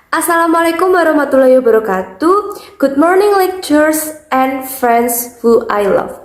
Assalamualaikum warahmatullahi wabarakatuh. Good morning lecturers and friends who I love.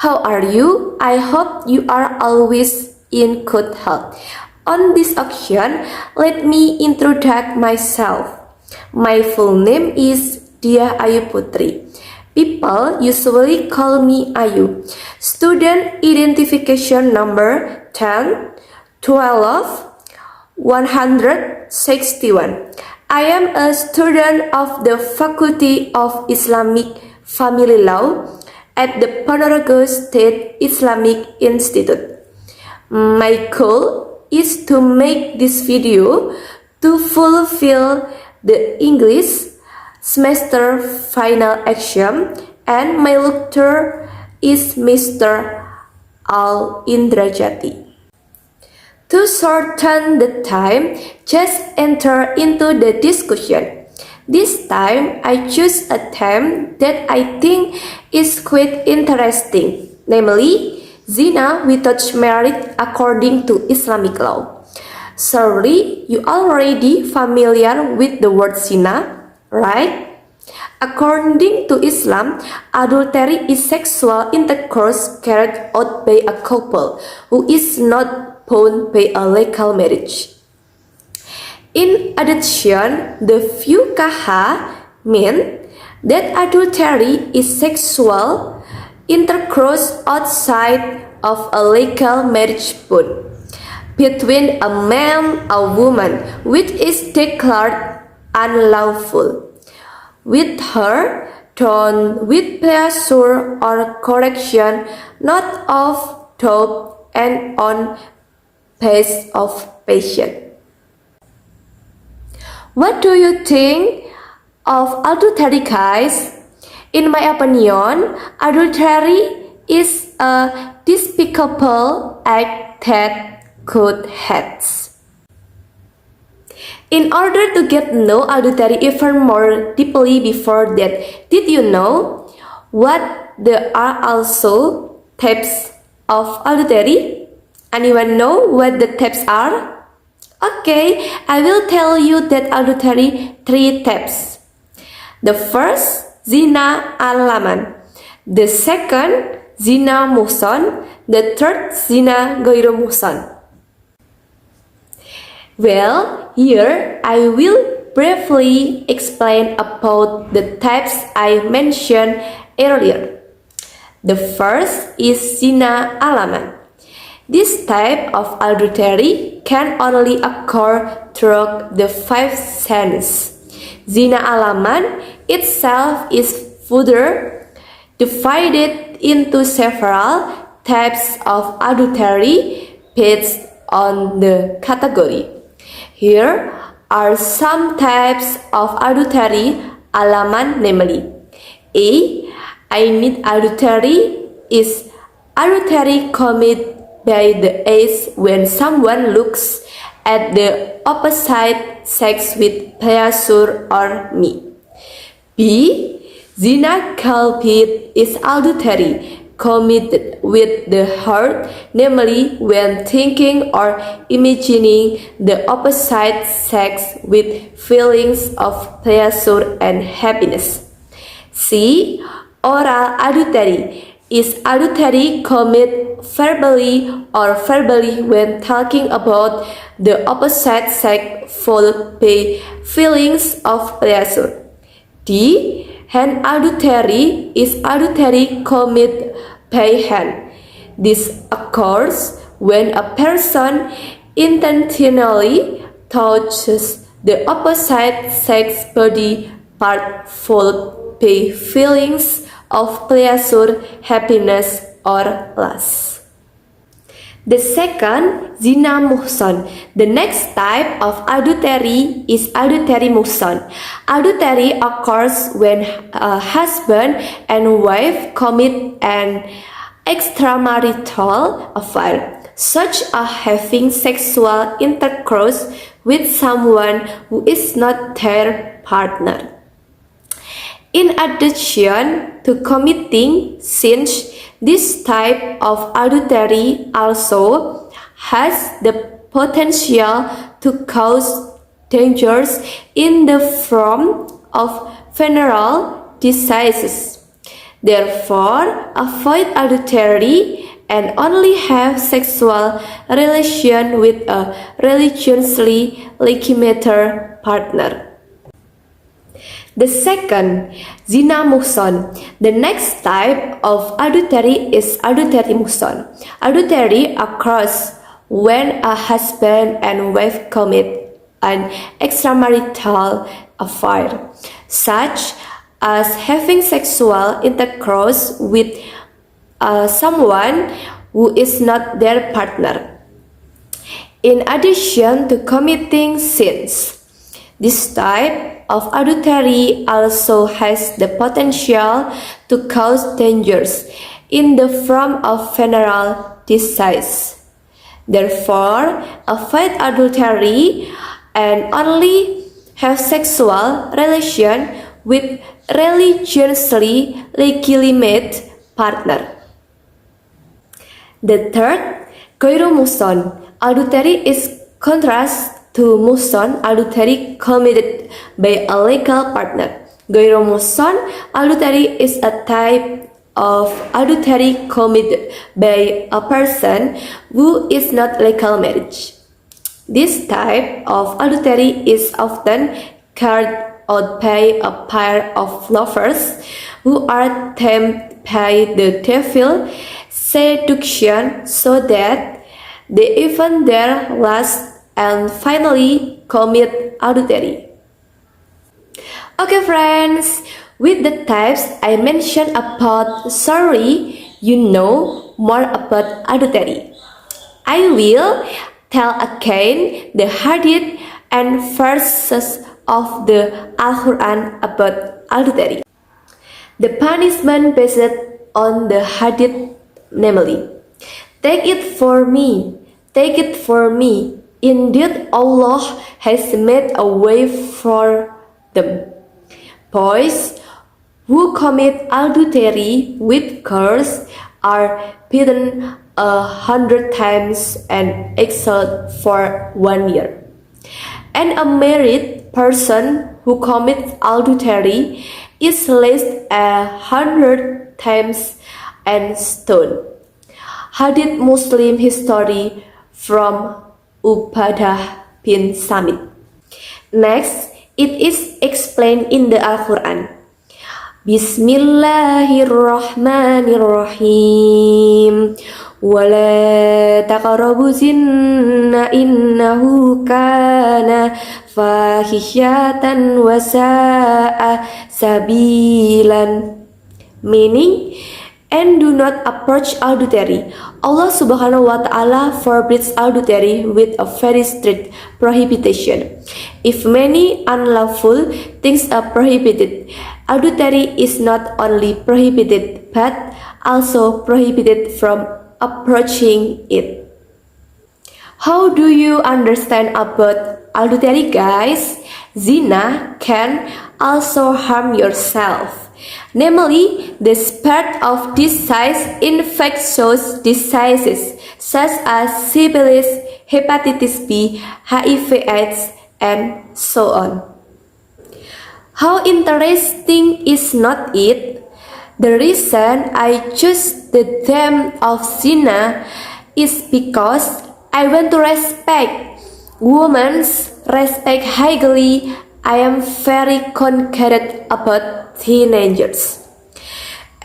How are you? I hope you are always in good health. On this occasion, let me introduce myself. My full name is Diah Ayu Putri. People usually call me Ayu. Student identification number 10, 12, 161. I am a student of the Faculty of Islamic Family Law at the Ponorogo State Islamic Institute. My goal is to make this video to fulfill the English semester final exam, and my lecturer is Mr. Al Indrajati. To shorten the time, just enter into the discussion. This time, I choose a theme that I think is quite interesting, namely, zina without marriage according to Islamic law. Surely, you already familiar with the word zina, right? According to Islam, adultery is sexual intercourse carried out by a couple who is not bound by a legal marriage. In addition, the fuqaha mean that adultery is sexual intercourse outside of a legal marriage bond between a man and a woman, which is declared unlawful, with her done with pleasure or correction, not of doubt and on base of passion. What do you think of adultery, guys? In my opinion, adultery is a despicable act that God hates. In order to get to know adultery even more deeply before that, did you know what there are also types of adultery? Anyone know what the types are? Okay, I will tell you that adultery 3 types. The first, zina alaman. The second, zina muhsan. The third, zina ghairu muhsan. Well, here I will briefly explain about the types I mentioned earlier. The first is zina alaman. This type of adultery can only occur through the 5 senses. Zina alaman itself is further divided into several types of adultery based on the category. Here are some types of adultery alaman, namely: A. Ainit adultery is adultery committed by the age when someone looks at the opposite sex with pleasure or me. B. Zina qalbi is adultery committed with the heart, namely when thinking or imagining the opposite sex with feelings of pleasure and happiness. C. Oral adultery is adultery committed verbally or verbally when talking about the opposite sex followed by feelings of pleasure. D. Hand adultery is adultery committed by hand. This occurs when a person intentionally touches the opposite sex body part followed by feelings of pleasure, happiness, or lust. The second, zina muhsan. The next type of adultery is adultery muhsan. Adultery occurs when a husband and wife commit an extramarital affair, such as having sexual intercourse with someone who is not their partner. In addition to committing sins, this type of adultery also has the potential to cause dangers in the form of venereal diseases. Therefore, avoid adultery and only have sexual relation with a religiously legitimate partner. The second, zina muhson. The next type of adultery is adultery muhson. Adultery occurs when a husband and wife commit an extramarital affair, such as having sexual intercourse with someone who is not their partner. In addition to committing sins, this type of adultery also has the potential to cause dangers in the form of venereal disease. Therefore, avoid adultery and only have sexual relation with religiously legitimate partner. The third, ghairu muhson. Adultery is contrast to muhson, adultery committed by a legal partner. Ghairu muhson, adultery is a type of adultery committed by a person who is not legal marriage. This type of adultery is often carried out by a pair of lovers who are tempted by the devil seduction so that they even dare lust and finally commit adultery. Okay friends, with the types I mentioned about sorry, you know more about adultery. I will tell again the hadith and verses of the Al-Quran about adultery. The punishment based on the hadith, namely, take it for me, indeed Allah has made a way for them. Boys who commit adultery with girls are beaten 100 times and exiled for 1 year. And a married person who commits adultery is laced 100 times and stoned. Hadith Muslim history from Ubadah bin Samit. Next, it is explained in the Al-Quran. Bismillahirrahmanirrahim. Wala taqrabu zina innahu kana fahisyatan wa sa'a sabilan. Meaning, and do not approach adultery. Allah subhanahu wa ta'ala forbids adultery with a very strict prohibition. If many unlawful things are prohibited, adultery is not only prohibited but also prohibited from approaching it. How do you understand about adultery, guys? Zina can also harm yourself. Namely, the spread of disease, infectious diseases such as syphilis, hepatitis B, HIV/AIDS, and so on. How interesting is not it? The reason I chose the theme of zina is because I want to respect women's respect highly. I am very concerned about teenagers,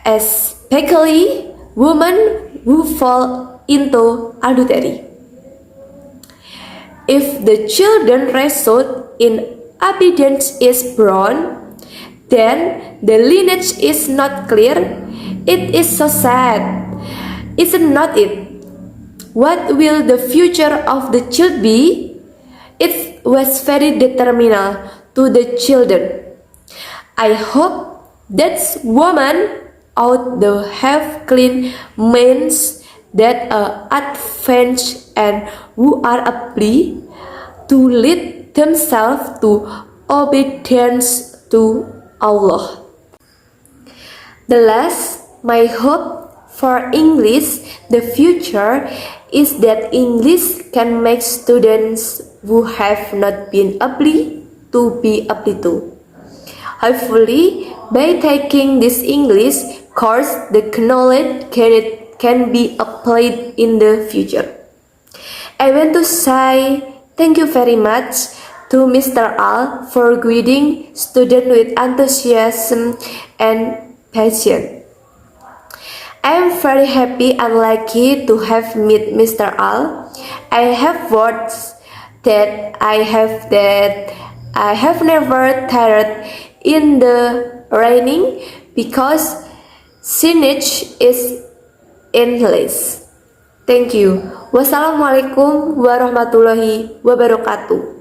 especially women who fall into adultery. If the children result in obedience is born, then the lineage is not clear. It is so sad, isn't not it? What will the future of the child be? It was very detrimental to the children. I hope that women out there have clean minds that are advanced and who are able to lead themselves to obedience to Allah. The last, my hope for English the future is that English can make students who have not been able to be able to. Hopefully, by taking this English course, the knowledge can be applied in the future. I want to say thank you very much to Mr. Al for guiding students with enthusiasm and passion. I am very happy and lucky to have met Mr. Al. I have words that I have never tired in the raining because signage is endless. Thank you. Wassalamualaikum warahmatullahi wabarakatuh.